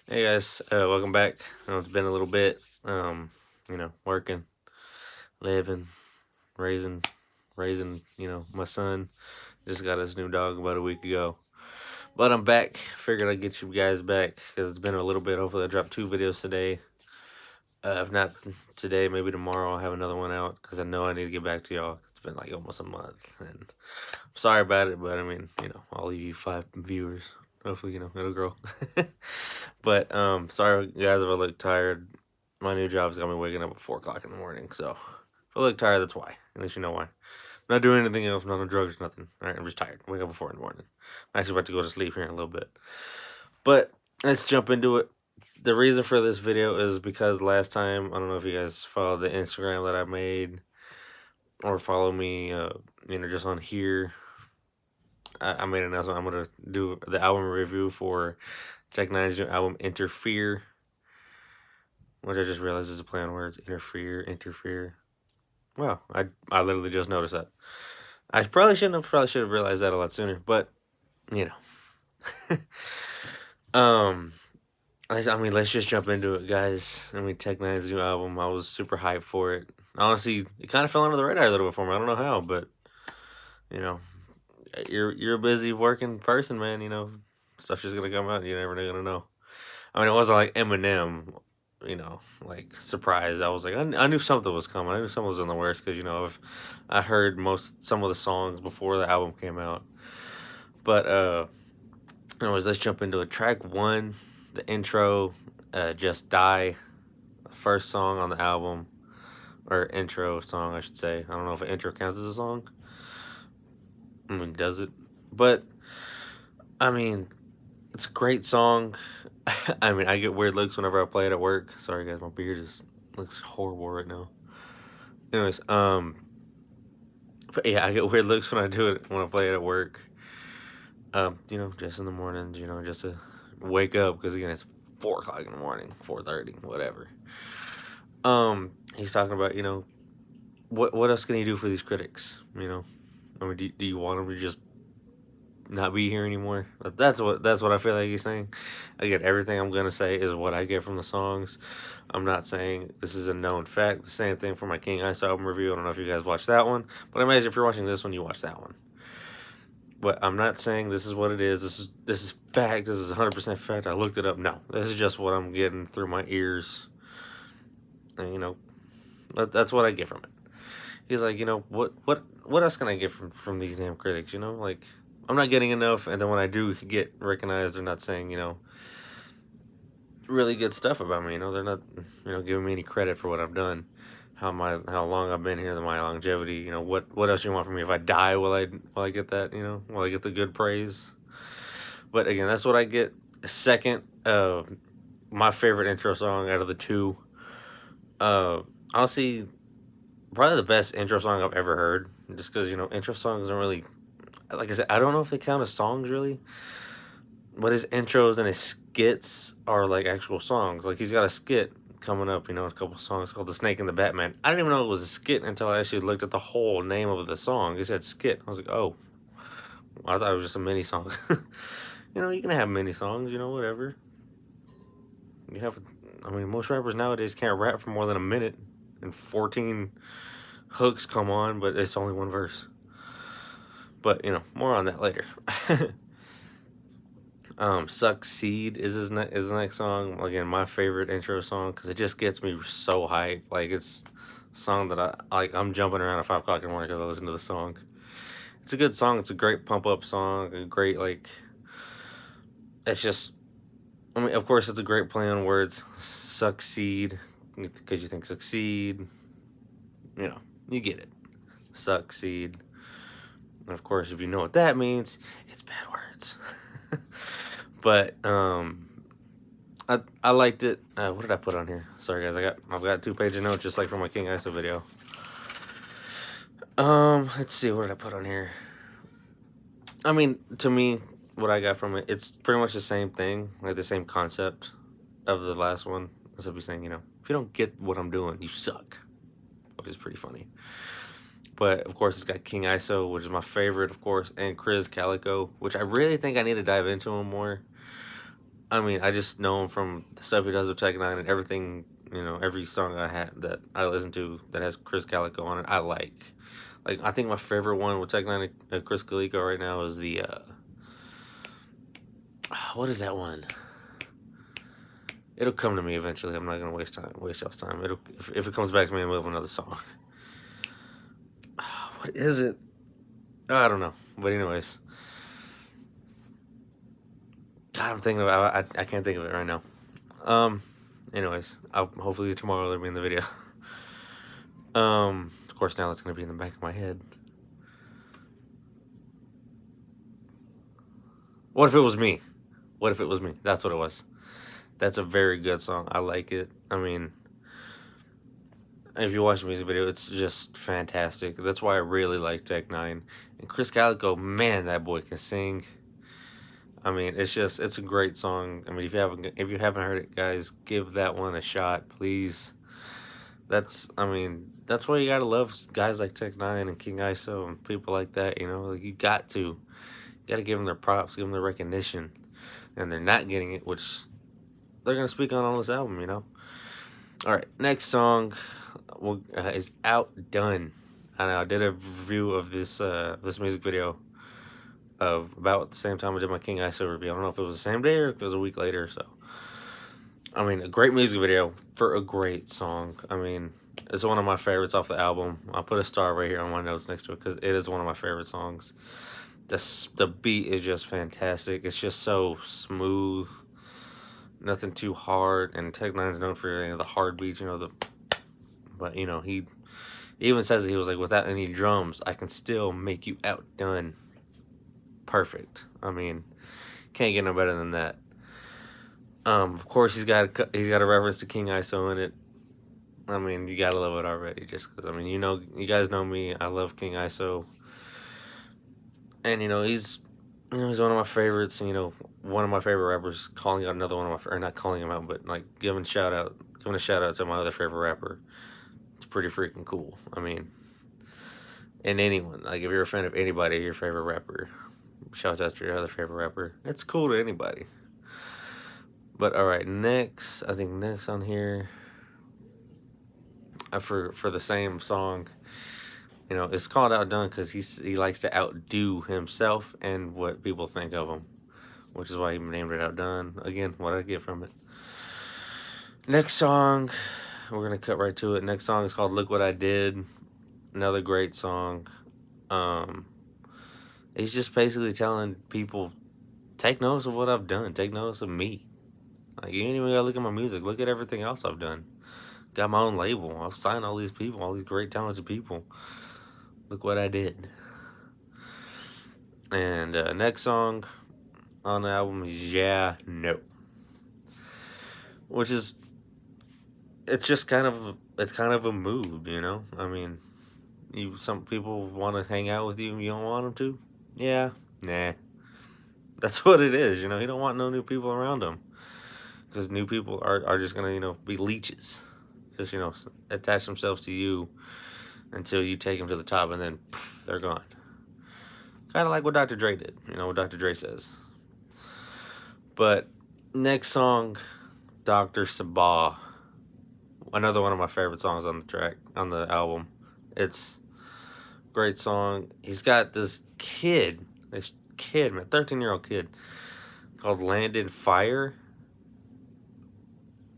Hey guys, welcome back. I know it's been a little bit. Working, living, raising, my son. Just got his new dog about a week ago. But I'm back. Figured I'd get you guys back because it's been a little bit. Hopefully, I dropped 2 videos today. If not today, maybe tomorrow I'll have another one out because I know I need to get back to y'all. It's been like almost a month, and I'm sorry about it. But I mean, I'll leave you 5 viewers. Hopefully, it'll grow. But sorry guys if I look tired. My new job's got me waking up at 4 o'clock in the morning. So if I look tired, that's why. At least you know why. I'm not doing anything else, not on drugs, nothing. Alright, I'm just tired. Wake up at 4 in the morning. I'm actually about to go to sleep here in a little bit. But let's jump into it. The reason for this video is because last time, I don't know if you guys followed the Instagram that I made or follow me, just on here. I made an announcement. I'm going to do the album review for Tech N9ne's new album, Enterfear. Which I just realized is a play on words. Interfere. Wow, I literally just noticed that. I probably shouldn't have. Probably should have realized that a lot sooner. But you know, let's just jump into it, guys. Tech N9ne's new album. I was super hyped for it. Honestly, it kind of fell under the radar a little bit for me. I don't know how, but you know, you're a busy working person, man. Stuff's just gonna come out. You're never gonna know. It wasn't like Eminem. Like surprise. I was like, I knew something was coming. I knew something was in the works because I heard some of the songs before the album came out. But anyways, let's jump into it. Track 1, the intro, Just Die, the first song on the album, or intro song, I should say. I don't know if an intro counts as a song. Does it? But it's a great song. I get weird looks whenever I play it at work. Sorry guys, my beard just looks horrible right now. Anyways, but yeah, I get weird looks when I do it when I play it at work. Just in the mornings, just to wake up because again it's 4 o'clock in the morning, 4:30, whatever. He's talking about what else can he do for these critics? Do you want him to just not be here anymore? That's what I feel like he's saying. Again, everything I'm gonna say is what I get from the songs. I'm not saying this is a known fact. The same thing for my King Ice album review. I don't know if you guys watched that one, but I imagine if you're watching this one, you watched that one. But I'm not saying this is what it is. This is fact. This is 100% fact. I looked it up. No, this is just what I'm getting through my ears, and that's what I get from it. He's like, what else can I get from these damn critics? Like, I'm not getting enough, and then when I do get recognized, they're not saying, really good stuff about me. They're not, giving me any credit for what I've done, how long I've been here, my longevity. What else you want from me? If I die, will I get that? Will I get the good praise? But again, that's what I get. Second, my favorite intro song out of the two. Honestly, probably the best intro song I've ever heard. Just because intro songs don't really, like I said, I don't know if they count as songs really, but his intros and his skits are like actual songs. Like he's got a skit coming up, a couple songs called "The Snake and the Batman." I didn't even know it was a skit until I actually looked at the whole name of the song. It said skit. I was like, oh, I thought it was just a mini song. You can have mini songs, whatever. You have, most rappers nowadays can't rap for more than a minute, and 14 hooks come on, but it's only one verse. But more on that later. Succeed is the next song. Again, my favorite intro song because it just gets me so hyped. Like it's a song that I'm jumping around at 5 o'clock in the morning because I listen to the song. It's a good song. It's a great pump up song. A great it's just, of course it's a great play on words. Succeed because you think succeed. You get it. Succeed. And of course, if you know what that means, it's bad words. But I liked it. What did I put on here? Sorry guys, I've got 2 pages of notes just like from my King Iso video. Let's see, what did I put on here? To me, what I got from it, it's pretty much the same thing, like the same concept of the last one. As I'll be saying, if you don't get what I'm doing, you suck, which is pretty funny. But of course, it's got King Iso, which is my favorite, of course, and Chris Calico, which I really think I need to dive into him more. I mean, I just know him from the stuff he does with Tech N9ne and everything. You know, every song I had that I listen to that has Chris Calico on it, I like. Like, I think my favorite one with Tech N9ne and Chris Calico right now is the what is that one? It'll come to me eventually. I'm not gonna waste y'all's time. It'll if it comes back to me, we'll have another song. What is it? I don't know. But anyways, God, I'm thinking about. I can't think of it right now. Anyways, hopefully tomorrow it'll be in the video. Of course now that's gonna be in the back of my head. What if it was me? What if it was me? That's what it was. That's a very good song. I like it. I mean, if you watch the music video, it's just fantastic. That's why I really like Tech N9ne. And Chris Calico, man, that boy can sing. I mean, it's a great song. I mean, if you haven't heard it, guys, give that one a shot, please. That's why you gotta love guys like Tech N9ne and King ISO and people like that. You know, like, you gotta give them their props, give them their recognition, and they're not getting it, which they're gonna speak on this album. You know. All right, next song is Outdone. I did a review of this music video of about the same time I did my King ISO review. I don't know if it was the same day or if it was a week later. So, I mean, a great music video for a great song. I mean, it's one of my favorites off the album. I'll put a star right here on my notes next to it because it is one of my favorite songs. The beat is just fantastic. It's just so smooth, nothing too hard. And Tech N9ne's known for the hard beats, you know, but you know, he even says that he was like, without any drums, I can still make you outdone. Perfect. I mean, can't get no better than that. Of course, he's got a reference to King ISO in it. I mean, you gotta love it already, just because. I mean, you guys know me. I love King ISO, and he's one of my favorites. One of my favorite rappers. Calling out another one of my, or not calling him out, but like giving a shout out to my other favorite rapper. It's pretty freaking cool. I mean, and anyone, like, if you're a fan of anybody, your favorite rapper, shout out to your other favorite rapper. It's cool to anybody. But all right, next on here, for the same song, it's called Outdone because he likes to outdo himself and what people think of him, which is why he named it Outdone. Again, what I get from it. Next song, we're gonna cut right to it. Next song is called Look What I Did. Another great song. He's just basically telling people, take notice of what I've done. Take notice of me. Like, you ain't even gotta look at my music. Look at everything else I've done. Got my own label. I've signed all these people, all these great talented people. Look what I did. And next song on the album is Yeah, No. Which is, it's kind of a mood, I mean, some people want to hang out with you and you don't want them to. Yeah, nah. That's what it is, you don't want no new people around him. Because new people are just going to, be leeches. Just, attach themselves to you until you take them to the top, and then poof, they're gone. Kind of like what Dr. Dre did, what Dr. Dre says. But next song, Dr. Sabbagh. Another one of my favorite songs on the album. It's a great song. He's got this kid, man, 13-year-old kid, called Landon Fire.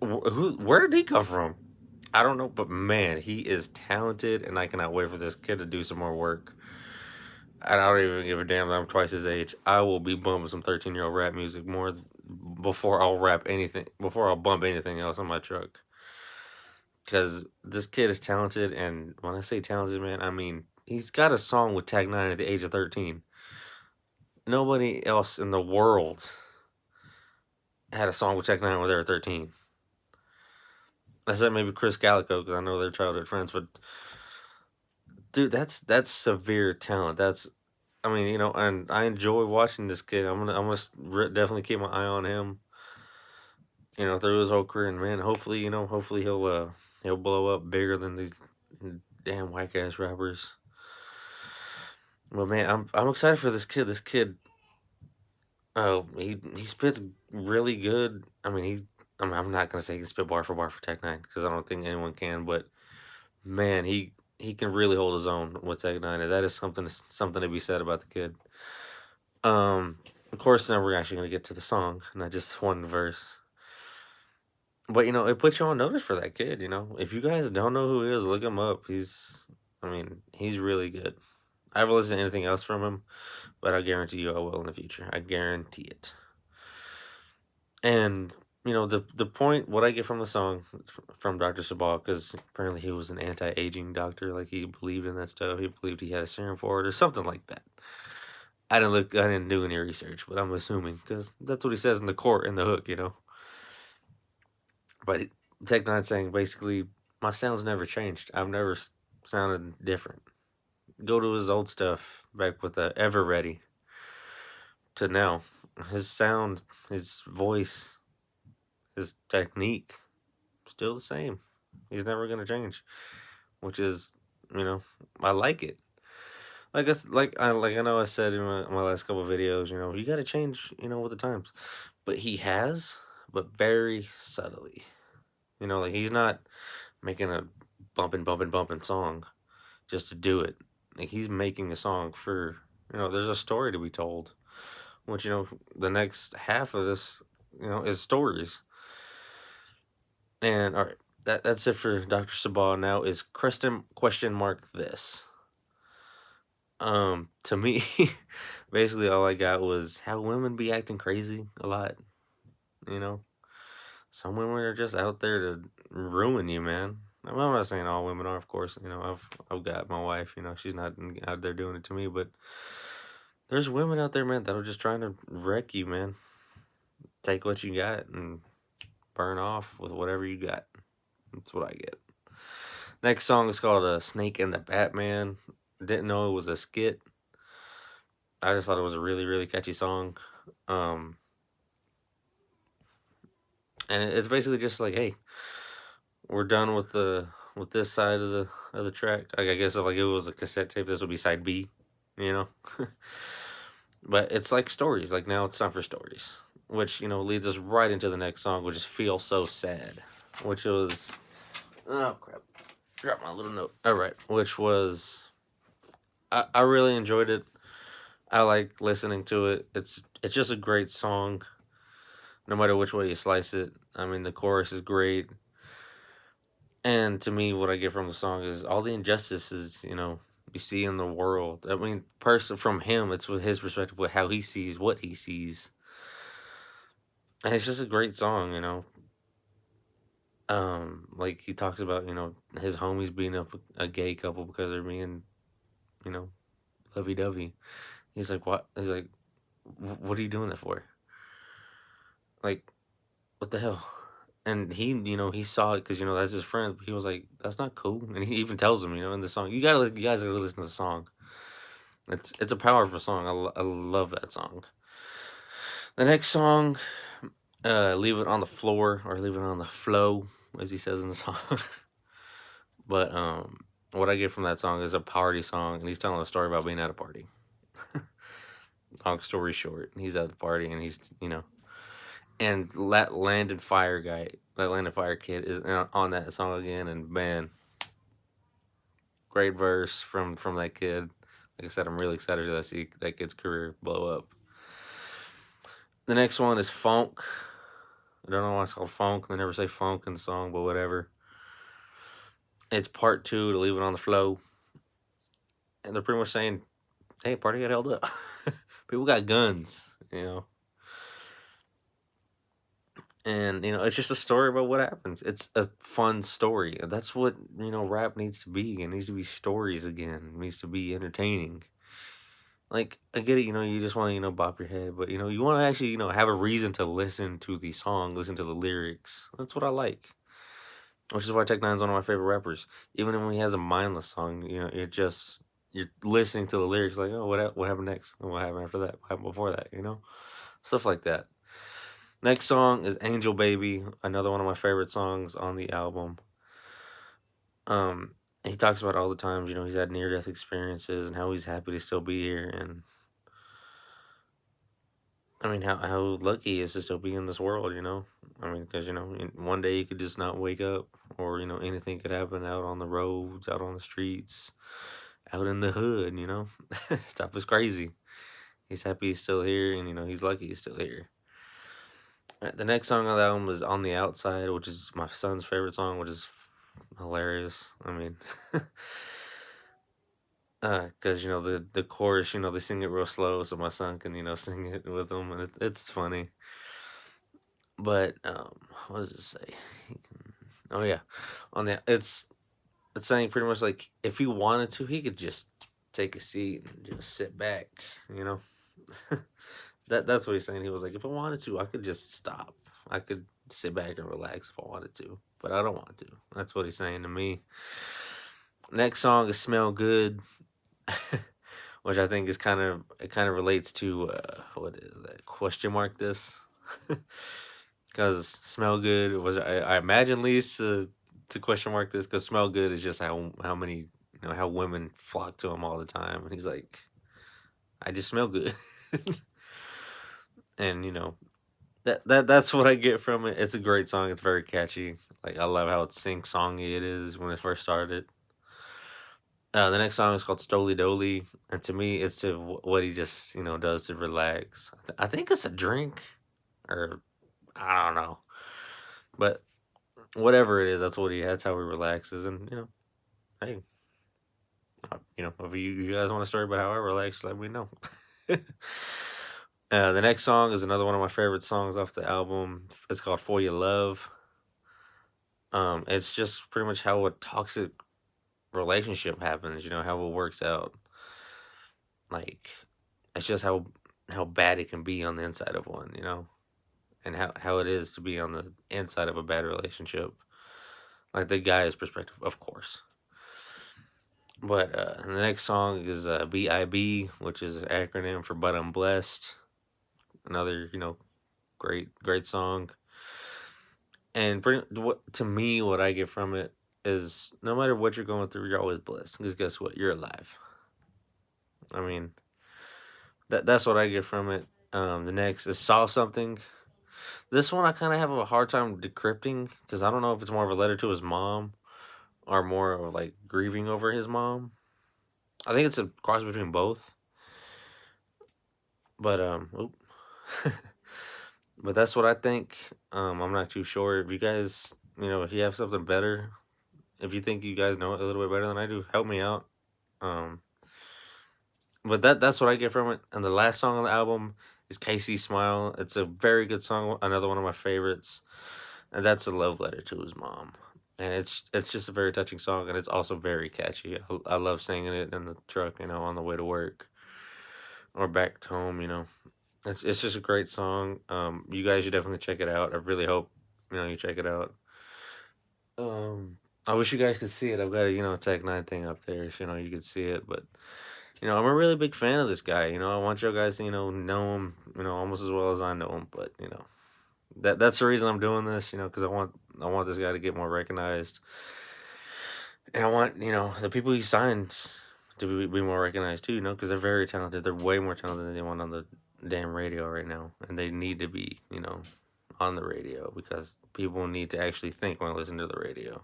Where did he come from? I don't know, but man, he is talented, and I cannot wait for this kid to do some more work. And I don't even give a damn that I'm twice his age. I will be bumping some 13-year-old rap music more before I'll bump anything else on my truck. Because this kid is talented, and when I say talented, man, I mean, he's got a song with Tech N9ne at the age of 13. Nobody else in the world had a song with Tech N9ne when they were 13. I said maybe Chris Calico, because I know they're childhood friends, but dude, that's severe talent. And I enjoy watching this kid. I'm gonna definitely keep my eye on him, through his whole career, and man, hopefully he'll blow up bigger than these damn whack ass rappers. But man, I'm excited for this kid. He spits really good. I'm not gonna say he can spit bar for Tech N9ne because I don't think anyone can, but man, he can really hold his own with Tech N9ne, and that is something to be said about the kid. Of course, now we're actually gonna get to the song, not just one verse. But it puts you on notice for that kid. If you guys don't know who he is, look him up. He's really good. I haven't listened to anything else from him, but I guarantee you I will in the future. I guarantee it. And the point, what I get from the song from Dr. Sabbagh, because apparently he was an anti-aging doctor, like he believed in that stuff. He believed he had a serum for it or something like that. I didn't do any research, but I'm assuming because that's what he says in the court in the hook. But Tech N9ne saying basically, my sound's never changed. I've never sounded different. Go to his old stuff back with the Ever Ready to now. His sound, his voice, his technique, still the same. He's never gonna change, which is, I like it. Like I know I said in my last couple of videos, you got to change, with the times, but he has, but very subtly. Like he's not making a bumping song just to do it. Like he's making a song for, there's a story to be told, which the next half of this, is stories. And all right, that's it for Dr. Sabbagh. Now is question mark this. To me, basically all I got was how women be acting crazy a lot. You know, some women are just out there to ruin you, man. I'm not saying all women are, of course. I've got my wife. She's not out there doing it to me, but there's women out there, man, that are just trying to wreck you, man. Take what you got and burn off with whatever you got. That's what I get. Next song is called Snake and the Batman. Didn't know it was a skit. I just thought it was a really, really catchy song. And it's basically just like, hey, we're done with this side of the track. Like, I guess if it was a cassette tape, this would be side B, you know. But it's like stories. Like now it's time for stories, which leads us right into the next song, which is "Feel So Sad," which was oh crap, dropped my little note. All right, which was I really enjoyed it. I like listening to it. It's just a great song, no matter which way you slice it. The chorus is great. And to me, what I get from the song is all the injustices, you see in the world. From him, it's with his perspective, with how he sees what he sees. And it's just a great song. Like he talks about, his homies being a gay couple because they're being, lovey-dovey. He's like, what? He's like, what are you doing that for? Like, what the hell? And he saw it because, that's his friend. But he was like, that's not cool. And he even tells him, in the song, you guys gotta listen to the song. It's a powerful song. I love that song. The next song, Leave It on the Floor, or Leave It on the Flow, as he says in the song. But what I get from that song is a party song, and he's telling a story about being at a party. Long story short, he's at the party, and he's, and that Landon Fire kid is on that song again, and man, great verse from that kid. Like I said, I'm really excited to see that kid's career blow up. The next one is Funk. I don't know why it's called Funk. They never say funk in the song, but whatever. It's part 2 to Leave It on the Flow. And they're pretty much saying, hey, party got held up. People got guns, And, it's just a story about what happens. It's a fun story. That's what, rap needs to be. It needs to be stories again. It needs to be entertaining. Like, I get it, you just want to, bop your head. But, you want to actually, have a reason to listen to the song, listen to the lyrics. That's what I like. Which is why Tech N9ne's one of my favorite rappers. Even when he has a mindless song, you're listening to the lyrics like, oh, what happened next? What happened after that? What happened before that? Stuff like that. Next song is Angel Baby, another one of my favorite songs on the album. He talks about all the times, he's had near-death experiences and how he's happy to still be here. And I mean, how lucky he is to still be in this world, you know? I mean, because, one day you could just not wake up, or, anything could happen out on the roads, out on the streets, out in the hood, you know? Stuff is crazy. He's happy he's still here, and, he's lucky he's still here. Alright, the next song on the album is On the Outside, which is my son's favorite song, which is hilarious. I mean, because, the chorus, they sing it real slow, so my son can, sing it with them, and it's funny. But what does it say? Oh yeah, on the it's saying pretty much like if he wanted to, he could just take a seat and just sit back. You know, that's what he's saying. He was like, if I wanted to, I could just stop. I could sit back and relax if I wanted to, but I don't want to. That's what he's saying to me. Next song is "Smell Good," which I think is kind of relates to what is that question mark this. Because smell good was I imagine leads to question mark this, because smell good is just how many how women flock to him all the time, and he's like, I just smell good. And that's what I get from it. It's a great song. It's very catchy. Like, I love how sing-songy it is when it first started. The next song is called Stoly Doly, and to me it's to what he just does to relax. I think it's a drink, or I don't know. But whatever it is, that's how he relaxes. And hey, if you guys want a story about how I relax, let me know. The next song is another one of my favorite songs off the album. It's called For Your Love. It's just pretty much how a toxic relationship happens, how it works out. Like, it's just how bad it can be on the inside of one, and how it is to be on the inside of a bad relationship. Like, the guy's perspective, of course. But the next song is BIB, which is an acronym for But I'm Blessed. Another, great song. And to me, what I get from it is no matter what you're going through, you're always blessed. Because guess what? You're alive. I mean, that's what I get from it. The next is Saw Something. This one I kind of have a hard time decrypting, because I don't know if it's more of a letter to his mom or more of like grieving over his mom. I think it's a cross between both. But but that's what I think. I'm not too sure. If you guys, if you have something better, if you think you guys know it a little bit better than I do, help me out. But that's what I get from it. And the last song on the album is KC Smile. It's a very good song, another one of my favorites. And that's a love letter to his mom. And it's just a very touching song, and it's also very catchy. I love singing it in the truck, on the way to work or back home, It's just a great song. You guys should definitely check it out. I really hope, you check it out. I wish you guys could see it. I've got a, Tech N9ne thing up there, so, you could see it. But, I'm a really big fan of this guy. I want you guys to, know him, almost as well as I know him. But, that's the reason I'm doing this, because I want this guy to get more recognized. And I want, the people he signs to be more recognized too, because they're very talented. They're way more talented than anyone on the damn radio right now. And they need to be, on the radio, because people need to actually think when they listen to the radio.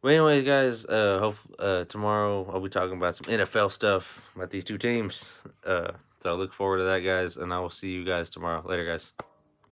But anyways, guys, tomorrow I'll be talking about some NFL stuff about these two teams. So look forward to that, guys, and I will see you guys tomorrow. Later, guys.